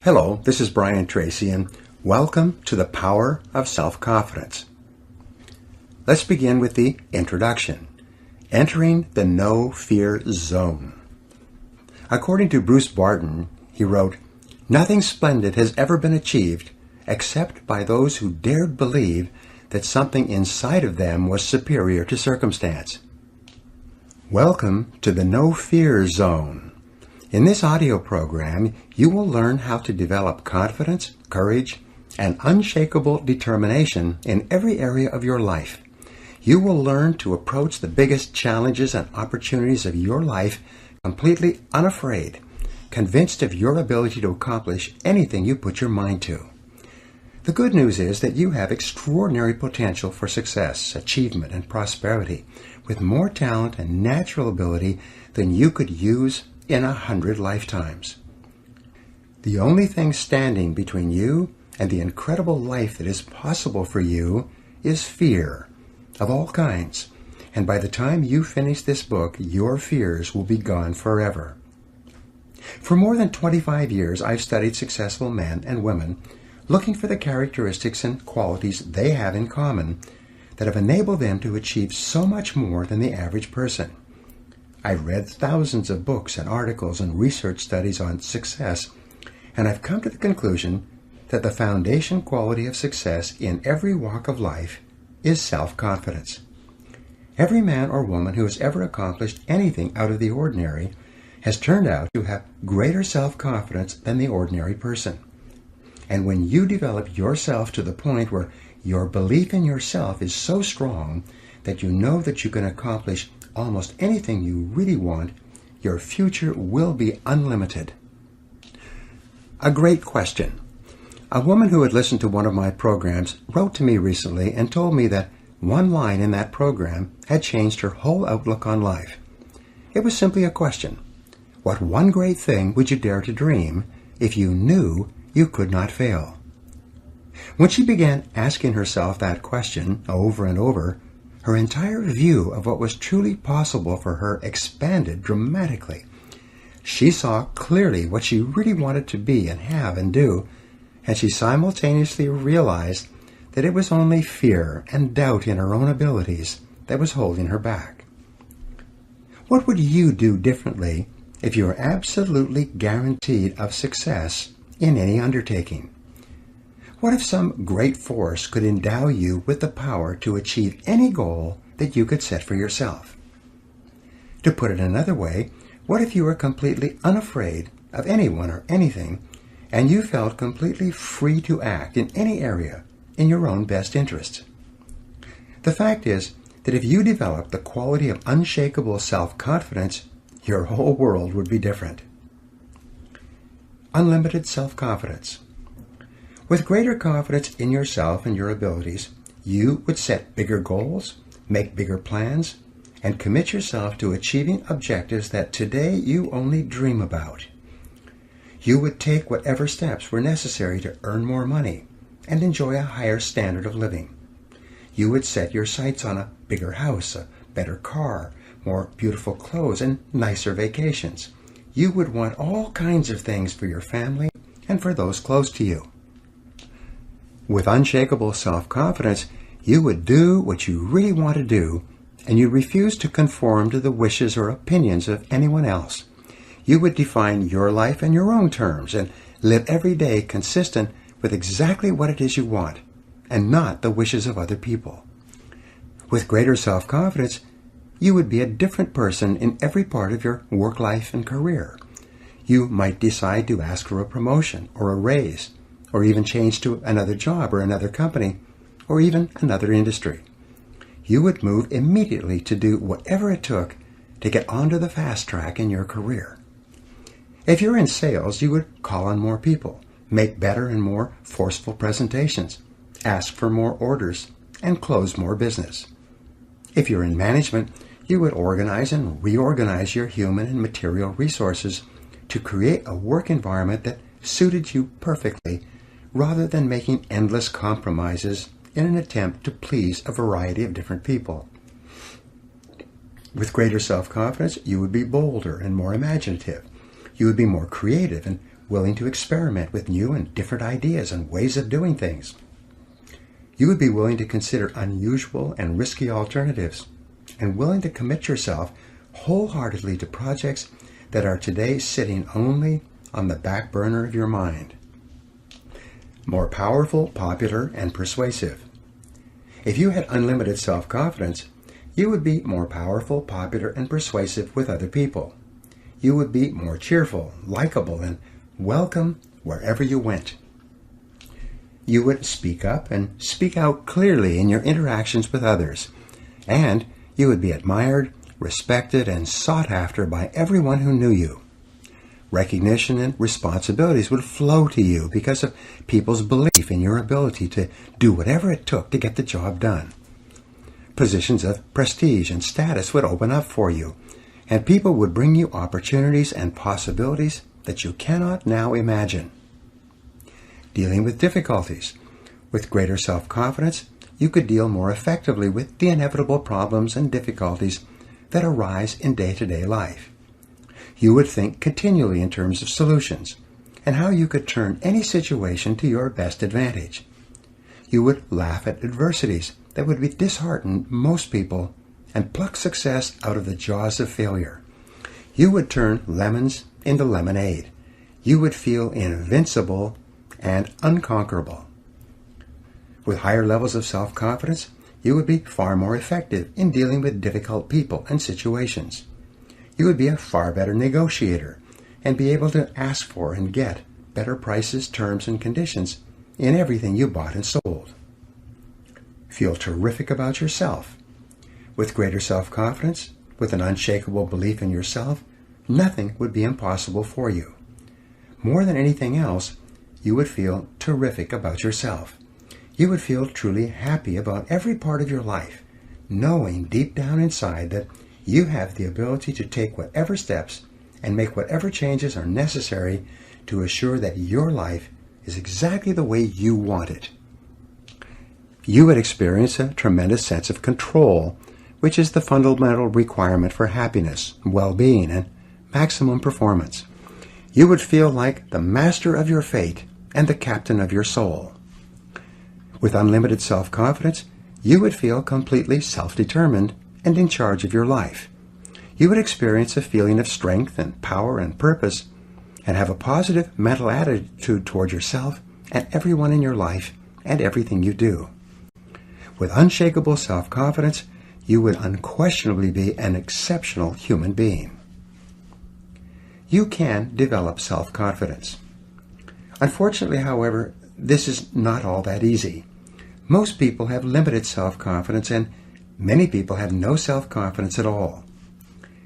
Hello, this is Brian Tracy, and welcome to the Power of Self-Confidence. Let's begin with the introduction, entering the no-fear zone. According to Bruce Barton, he wrote, "Nothing splendid has ever been achieved except by those who dared believe that something inside of them was superior to circumstance." Welcome to the no-fear zone. In this audio program, you will learn how to develop confidence, courage, and unshakable determination in every area of your life. You will learn to approach the biggest challenges and opportunities of your life completely unafraid, convinced of your ability to accomplish anything you put your mind to. The good news is that you have extraordinary potential for success, achievement, and prosperity, with more talent and natural ability than you could use in 100 lifetimes. The only thing standing between you and the incredible life that is possible for you is fear of all kinds. And by the time you finish this book, your fears will be gone forever. For more than 25 years, I've studied successful men and women, looking for the characteristics and qualities they have in common that have enabled them to achieve so much more than the average person. I've read thousands of books and articles and research studies on success, and I've come to the conclusion that the foundation quality of success in every walk of life is self-confidence. Every man or woman who has ever accomplished anything out of the ordinary has turned out to have greater self-confidence than the ordinary person. And when you develop yourself to the point where your belief in yourself is so strong that you know that you can accomplish almost anything you really want, your future will be unlimited. A great question. A woman who had listened to one of my programs wrote to me recently and told me that one line in that program had changed her whole outlook on life. It was simply a question. What one great thing would you dare to dream if you knew you could not fail? When she began asking herself that question over and over, her entire view of what was truly possible for her expanded dramatically. She saw clearly what she really wanted to be and have and do, and she simultaneously realized that it was only fear and doubt in her own abilities that was holding her back. What would you do differently if you were absolutely guaranteed of success in any undertaking? What if some great force could endow you with the power to achieve any goal that you could set for yourself? To put it another way, what if you were completely unafraid of anyone or anything, and you felt completely free to act in any area in your own best interests? The fact is that if you developed the quality of unshakable self-confidence, your whole world would be different. Unlimited self-confidence. With greater confidence in yourself and your abilities, you would set bigger goals, make bigger plans, and commit yourself to achieving objectives that today you only dream about. You would take whatever steps were necessary to earn more money and enjoy a higher standard of living. You would set your sights on a bigger house, a better car, more beautiful clothes, and nicer vacations. You would want all kinds of things for your family and for those close to you. With unshakable self-confidence, you would do what you really want to do, and you refuse to conform to the wishes or opinions of anyone else. You would define your life in your own terms and live every day consistent with exactly what it is you want, and not the wishes of other people. With greater self-confidence, you would be a different person in every part of your work life and career. You might decide to ask for a promotion or a raise, or even change to another job or another company, or even another industry. You would move immediately to do whatever it took to get onto the fast track in your career. If you're in sales, you would call on more people, make better and more forceful presentations, ask for more orders, and close more business. If you're in management, you would organize and reorganize your human and material resources to create a work environment that suited you perfectly, rather than making endless compromises in an attempt to please a variety of different people. With greater self-confidence, you would be bolder and more imaginative. You would be more creative and willing to experiment with new and different ideas and ways of doing things. You would be willing to consider unusual and risky alternatives, and willing to commit yourself wholeheartedly to projects that are today sitting only on the back burner of your mind. More powerful, popular, and persuasive. If you had unlimited self-confidence, you would be more powerful, popular, and persuasive with other people. You would be more cheerful, likable, and welcome wherever you went. You would speak up and speak out clearly in your interactions with others, and you would be admired, respected, and sought after by everyone who knew you. Recognition and responsibilities would flow to you because of people's belief in your ability to do whatever it took to get the job done. Positions of prestige and status would open up for you, and people would bring you opportunities and possibilities that you cannot now imagine. Dealing with difficulties. With greater self-confidence, you could deal more effectively with the inevitable problems and difficulties that arise in day-to-day life. You would think continually in terms of solutions and how you could turn any situation to your best advantage. You would laugh at adversities that would dishearten most people and pluck success out of the jaws of failure. You would turn lemons into lemonade. You would feel invincible and unconquerable. With higher levels of self-confidence, you would be far more effective in dealing with difficult people and situations. You would be a far better negotiator and be able to ask for and get better prices, terms, and conditions in everything you bought and sold. Feel terrific about yourself. With greater self-confidence, with an unshakable belief in yourself, nothing would be impossible for you. More than anything else, you would feel terrific about yourself. You would feel truly happy about every part of your life, knowing deep down inside that you have the ability to take whatever steps and make whatever changes are necessary to assure that your life is exactly the way you want it. You would experience a tremendous sense of control, which is the fundamental requirement for happiness, well-being, and maximum performance. You would feel like the master of your fate and the captain of your soul. With unlimited self-confidence, you would feel completely self-determined and in charge of your life. You would experience a feeling of strength and power and purpose, and have a positive mental attitude toward yourself and everyone in your life and everything you do. With unshakable self-confidence, you would unquestionably be an exceptional human being. You can develop self-confidence. Unfortunately, however, this is not all that easy. Most people have limited self-confidence, and many people have no self-confidence at all.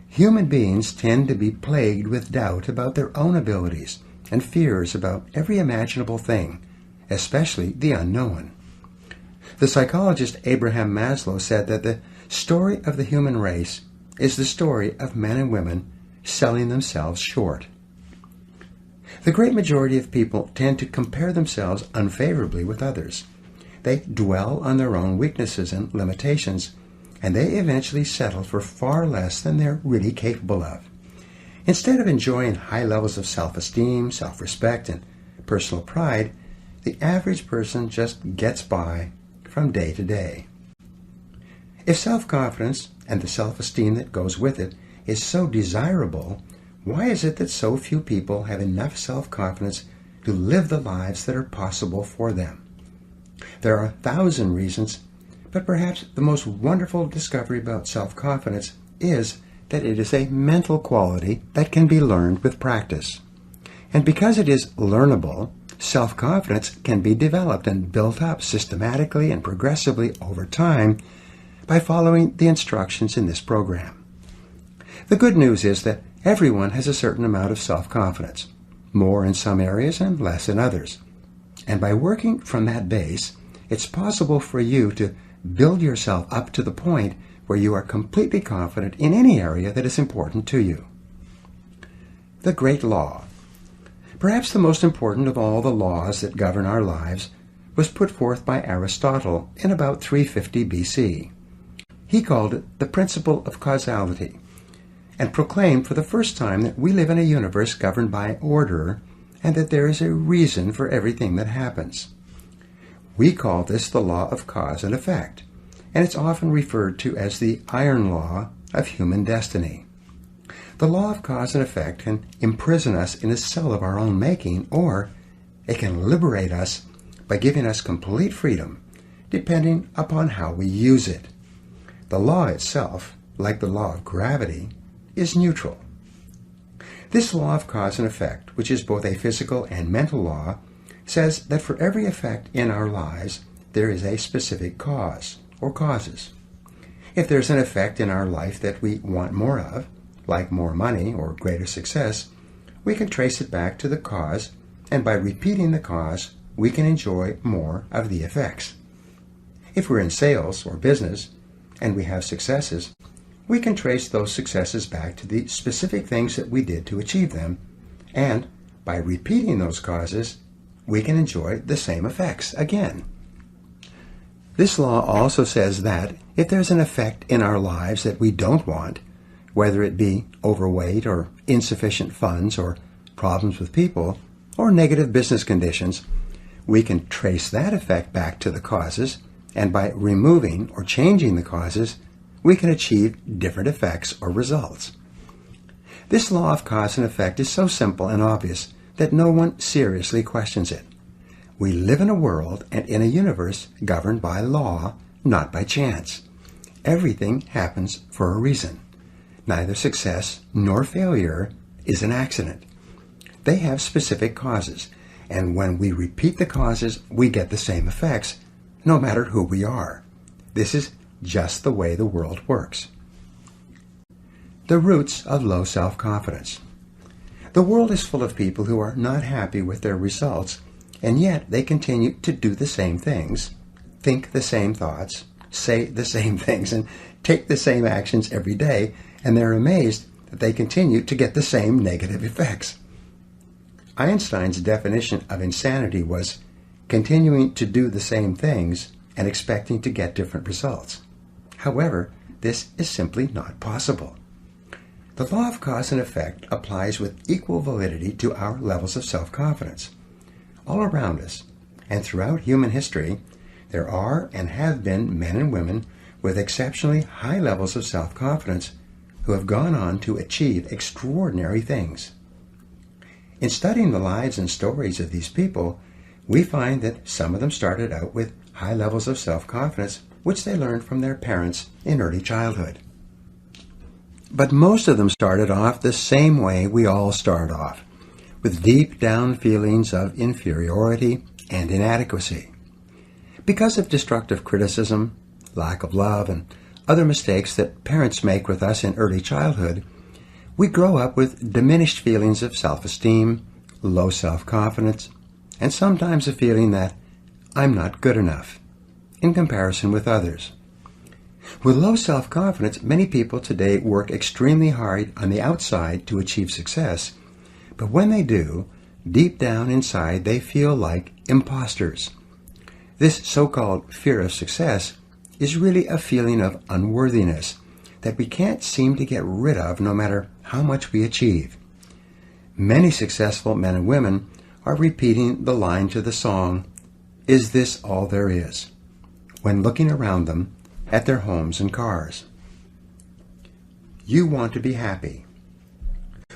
Human beings tend to be plagued with doubt about their own abilities and fears about every imaginable thing, especially the unknown. The psychologist Abraham Maslow said that the story of the human race is the story of men and women selling themselves short. The great majority of people tend to compare themselves unfavorably with others. They dwell on their own weaknesses and limitations, and they eventually settle for far less than they're really capable of. Instead of enjoying high levels of self-esteem, self-respect, and personal pride, the average person just gets by from day to day. If self-confidence and the self-esteem that goes with it is so desirable, why is it that so few people have enough self-confidence to live the lives that are possible for them? There are 1,000 reasons, but perhaps the most wonderful discovery about self-confidence is that it is a mental quality that can be learned with practice. And because it is learnable, self-confidence can be developed and built up systematically and progressively over time by following the instructions in this program. The good news is that everyone has a certain amount of self-confidence, more in some areas and less in others. And by working from that base, it's possible for you to build yourself up to the point where you are completely confident in any area that is important to you. The Great Law. Perhaps the most important of all the laws that govern our lives was put forth by Aristotle in about 350 BC. He called it the principle of causality, and proclaimed for the first time that we live in a universe governed by order and that there is a reason for everything that happens. We call this the law of cause and effect, and it's often referred to as the iron law of human destiny. The law of cause and effect can imprison us in a cell of our own making, or it can liberate us by giving us complete freedom, depending upon how we use it. The law itself, like the law of gravity, is neutral. This law of cause and effect, which is both a physical and mental law, says that for every effect in our lives, there is a specific cause or causes. If there's an effect in our life that we want more of, like more money or greater success, we can trace it back to the cause, and by repeating the cause, we can enjoy more of the effects. If we're in sales or business, and we have successes, we can trace those successes back to the specific things that we did to achieve them, and by repeating those causes, we can enjoy the same effects again. This law also says that if there's an effect in our lives that we don't want, whether it be overweight or insufficient funds or problems with people or negative business conditions, we can trace that effect back to the causes, and by removing or changing the causes, we can achieve different effects or results. This law of cause and effect is so simple and obvious that no one seriously questions it. We live in a world and in a universe governed by law, not by chance. Everything happens for a reason. Neither success nor failure is an accident. They have specific causes, and when we repeat the causes, we get the same effects, no matter who we are. This is just the way the world works. The roots of low self-confidence. The world is full of people who are not happy with their results, and yet they continue to do the same things, think the same thoughts, say the same things, and take the same actions every day, and they're amazed that they continue to get the same negative effects. Einstein's definition of insanity was continuing to do the same things and expecting to get different results. However, this is simply not possible. The law of cause and effect applies with equal validity to our levels of self-confidence. All around us, and throughout human history, there are and have been men and women with exceptionally high levels of self-confidence who have gone on to achieve extraordinary things. In studying the lives and stories of these people, we find that some of them started out with high levels of self-confidence, which they learned from their parents in early childhood. But most of them started off the same way we all start off, with deep down feelings of inferiority and inadequacy. Because of destructive criticism, lack of love, and other mistakes that parents make with us in early childhood, we grow up with diminished feelings of self-esteem, low self-confidence, and sometimes a feeling that I'm not good enough in comparison with others. With low self-confidence, many people today work extremely hard on the outside to achieve success, but when they do, deep down inside they feel like imposters. This so-called fear of success is really a feeling of unworthiness that we can't seem to get rid of no matter how much we achieve. Many successful men and women are repeating the line to the song, "Is this all there is?" when looking around them at their homes and cars. You want to be happy.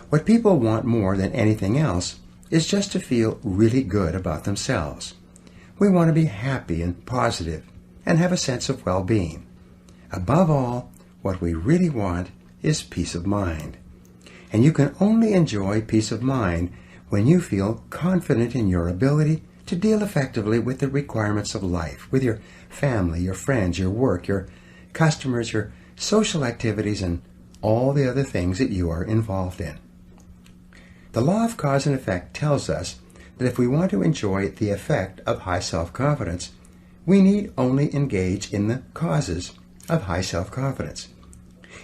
What people want more than anything else is just to feel really good about themselves. We want to be happy and positive and have a sense of well-being. Above all, what we really want is peace of mind. And you can only enjoy peace of mind when you feel confident in your ability to deal effectively with the requirements of life, with your family, your friends, your work, your customers, your social activities, and all the other things that you are involved in. The law of cause and effect tells us that if we want to enjoy the effect of high self-confidence, we need only engage in the causes of high self-confidence.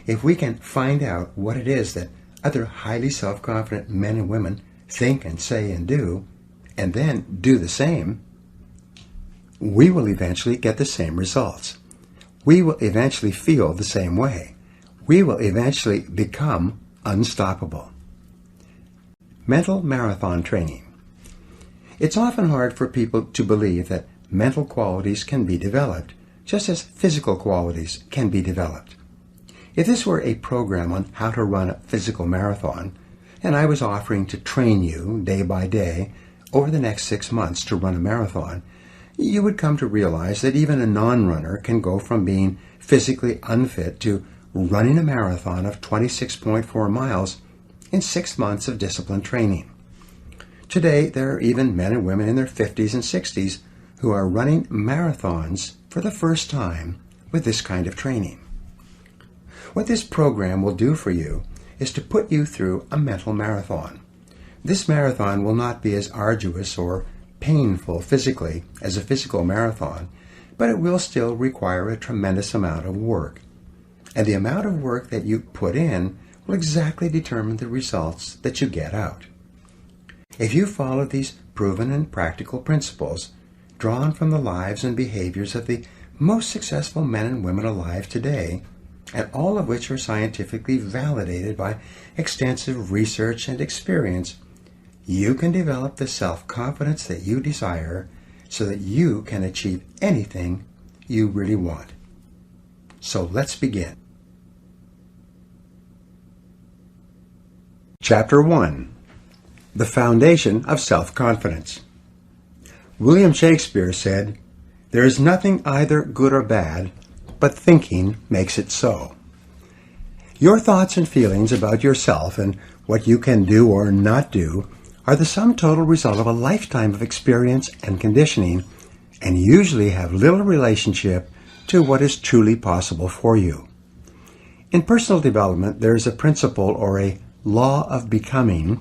If we can find out what it is that other highly self-confident men and women think and say and do, and then do the same, we will eventually get the same results. We will eventually feel the same way. We will eventually become unstoppable. Mental marathon training. It's often hard for people to believe that mental qualities can be developed, just as physical qualities can be developed. If this were a program on how to run a physical marathon, and I was offering to train you day by day over the next 6 months to run a marathon, you would come to realize that even a non-runner can go from being physically unfit to running a marathon of 26.4 miles in 6 months of disciplined training. Today, there are even men and women in their 50s and 60s who are running marathons for the first time with this kind of training. What this program will do for you is to put you through a mental marathon. This marathon will not be as arduous or painful physically as a physical marathon, but it will still require a tremendous amount of work. And the amount of work that you put in will exactly determine the results that you get out. If you follow these proven and practical principles, drawn from the lives and behaviors of the most successful men and women alive today, and all of which are scientifically validated by extensive research and experience, you can develop the self-confidence that you desire so that you can achieve anything you really want. So let's begin. Chapter 1. The Foundation of Self-Confidence. William Shakespeare said, "There is nothing either good or bad, but thinking makes it so." Your thoughts and feelings about yourself and what you can do or not do are the sum total result of a lifetime of experience and conditioning, and usually have little relationship to what is truly possible for you. In personal development, there is a principle or a law of becoming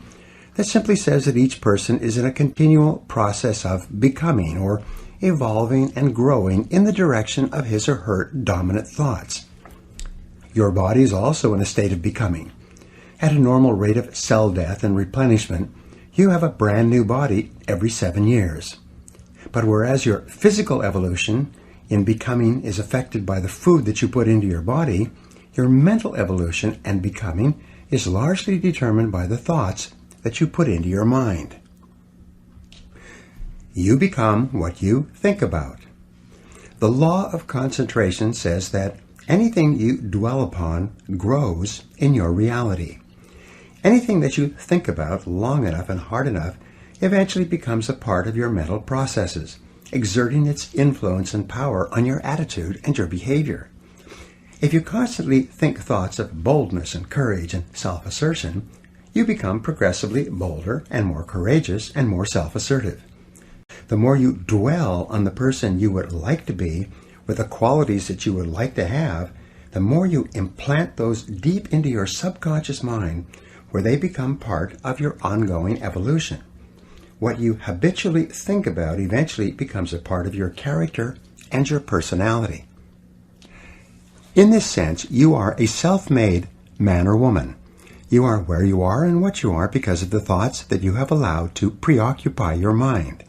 that simply says that each person is in a continual process of becoming or evolving and growing in the direction of his or her dominant thoughts. Your body is also in a state of becoming. At a normal rate of cell death and replenishment, you have a brand new body every 7 years. But whereas your physical evolution in becoming is affected by the food that you put into your body, your mental evolution and becoming is largely determined by the thoughts that you put into your mind. You become what you think about. The law of concentration says that anything you dwell upon grows in your reality. Anything that you think about long enough and hard enough eventually becomes a part of your mental processes, exerting its influence and power on your attitude and your behavior. If you constantly think thoughts of boldness and courage and self-assertion, you become progressively bolder and more courageous and more self-assertive. The more you dwell on the person you would like to be with the qualities that you would like to have, the more you implant those deep into your subconscious mind, where they become part of your ongoing evolution. What you habitually think about eventually becomes a part of your character and your personality. In this sense, you are a self-made man or woman. You are where you are and what you are because of the thoughts that you have allowed to preoccupy your mind.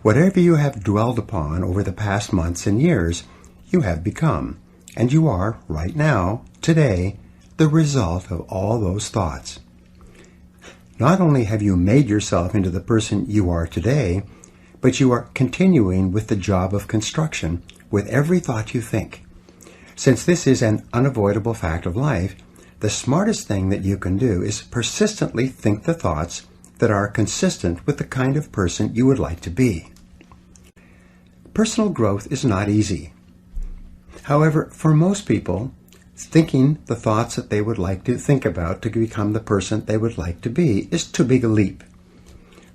Whatever you have dwelled upon over the past months and years, you have become, and you are, right now, today, the result of all those thoughts. Not only have you made yourself into the person you are today, but you are continuing with the job of construction with every thought you think. Since this is an unavoidable fact of life, the smartest thing that you can do is persistently think the thoughts that are consistent with the kind of person you would like to be. Personal growth is not easy. However, for most people, thinking the thoughts that they would like to think about to become the person they would like to be is too big a leap.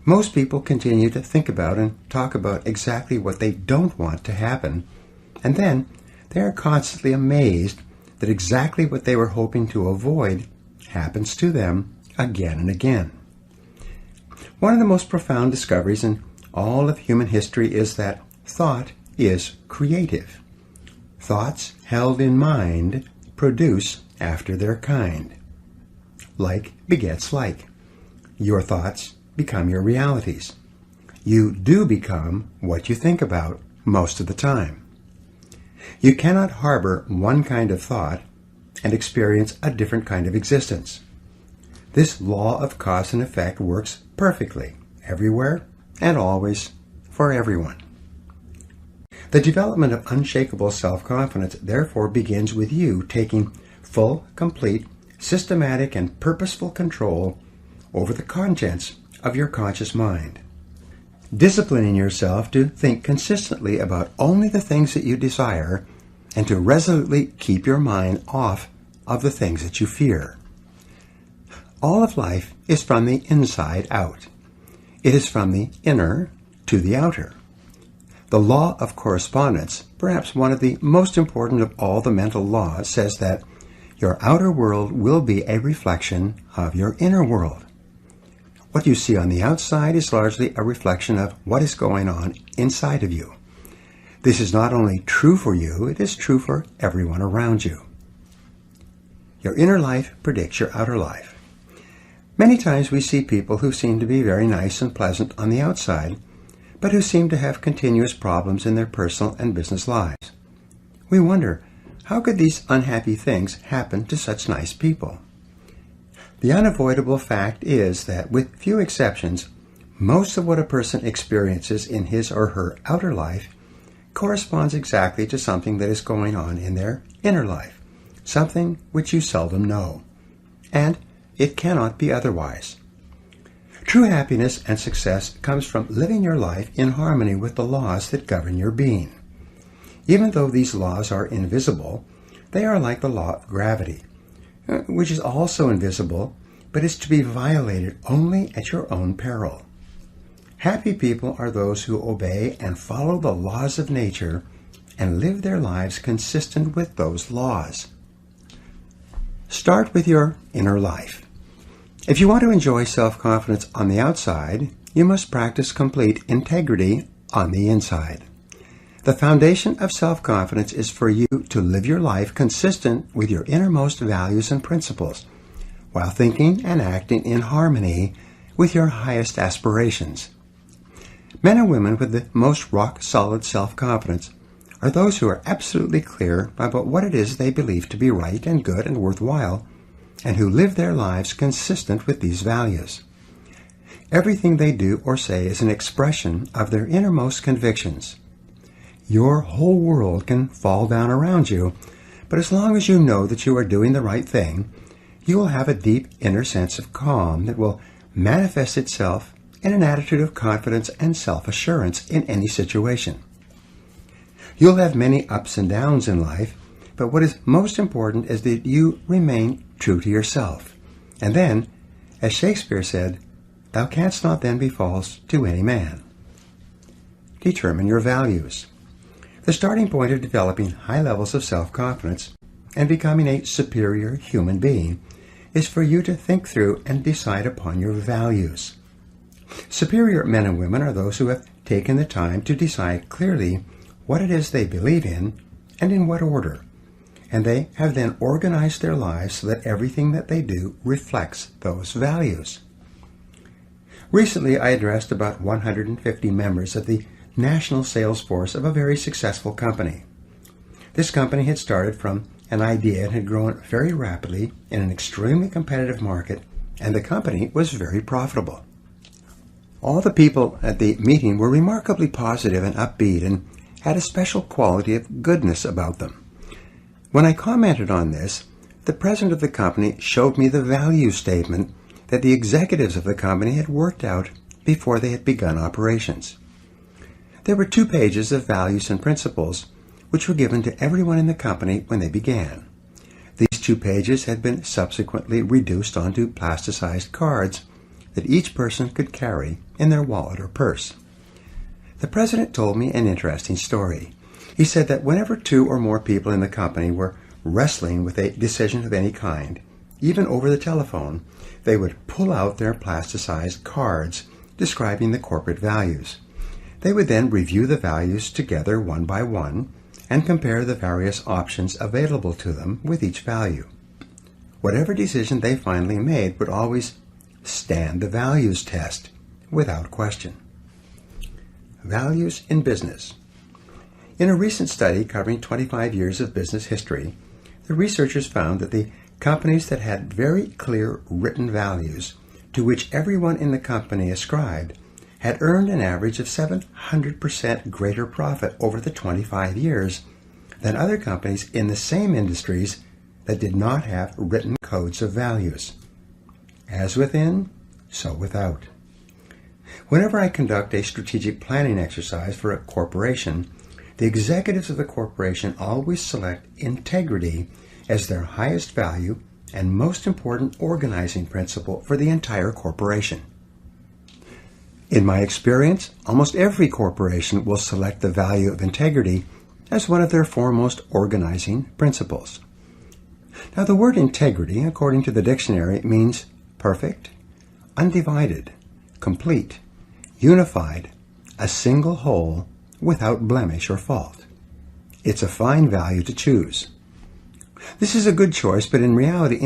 Most people continue to think about and talk about exactly what they don't want to happen, and then they are constantly amazed that exactly what they were hoping to avoid happens to them again and again. One of the most profound discoveries in all of human history is that thought is creative. Thoughts held in mind produce after their kind. Like begets like. Your thoughts become your realities. You do become what you think about most of the time. You cannot harbor one kind of thought and experience a different kind of existence. This law of cause and effect works perfectly, everywhere and always for everyone. The development of unshakable self-confidence therefore begins with you taking full, complete, systematic, and purposeful control over the contents of your conscious mind. Disciplining yourself to think consistently about only the things that you desire and to resolutely keep your mind off of the things that you fear. All of life is from the inside out. It is from the inner to the outer. The law of correspondence, perhaps one of the most important of all the mental laws, says that your outer world will be a reflection of your inner world. What you see on the outside is largely a reflection of what is going on inside of you. This is not only true for you, it is true for everyone around you. Your inner life predicts your outer life. Many times we see people who seem to be very nice and pleasant on the outside, but who seem to have continuous problems in their personal and business lives. We wonder, how could these unhappy things happen to such nice people? The unavoidable fact is that, with few exceptions, most of what a person experiences in his or her outer life corresponds exactly to something that is going on in their inner life, something which you seldom know. And it cannot be otherwise. True happiness and success comes from living your life in harmony with the laws that govern your being. Even though these laws are invisible, they are like the law of gravity, which is also invisible, but is to be violated only at your own peril. Happy people are those who obey and follow the laws of nature and live their lives consistent with those laws. Start with your inner life. If you want to enjoy self-confidence on the outside, you must practice complete integrity on the inside. The foundation of self-confidence is for you to live your life consistent with your innermost values and principles, while thinking and acting in harmony with your highest aspirations. Men and women with the most rock-solid self-confidence are those who are absolutely clear about what it is they believe to be right and good and worthwhile, and who live their lives consistent with these values. Everything they do or say is an expression of their innermost convictions. Your whole world can fall down around you, but as long as you know that you are doing the right thing, you will have a deep inner sense of calm that will manifest itself in an attitude of confidence and self-assurance in any situation. You'll have many ups and downs in life, but what is most important is that you remain true to yourself. And then, as Shakespeare said, "Thou canst not then be false to any man." Determine your values. The starting point of developing high levels of self-confidence and becoming a superior human being is for you to think through and decide upon your values. Superior men and women are those who have taken the time to decide clearly what it is they believe in and in what order, and they have then organized their lives so that everything that they do reflects those values. Recently, I addressed about 150 members of the national sales force of a very successful company. This company had started from an idea and had grown very rapidly in an extremely competitive market, and the company was very profitable. All the people at the meeting were remarkably positive and upbeat and had a special quality of goodness about them. When I commented on this, the president of the company showed me the value statement that the executives of the company had worked out before they had begun operations. There were 2 pages of values and principles which were given to everyone in the company when they began. These 2 pages had been subsequently reduced onto plasticized cards that each person could carry in their wallet or purse. The president told me an interesting story. He said that whenever 2 or more people in the company were wrestling with a decision of any kind, even over the telephone, they would pull out their plasticized cards describing the corporate values. They would then review the values together one by one and compare the various options available to them with each value. Whatever decision they finally made would always stand the values test without question. Values in business. In a recent study covering 25 years of business history, the researchers found that the companies that had very clear written values to which everyone in the company ascribed had earned an average of 700% greater profit over the 25 years than other companies in the same industries that did not have written codes of values. As within, so without. Whenever I conduct a strategic planning exercise for a corporation, the executives of the corporation always select integrity as their highest value and most important organizing principle for the entire corporation. In my experience, almost every corporation will select the value of integrity as one of their foremost organizing principles. Now, the word integrity, according to the dictionary, means perfect, undivided, complete, unified, a single whole, without blemish or fault. It's a fine value to choose. This is a good choice, but in reality,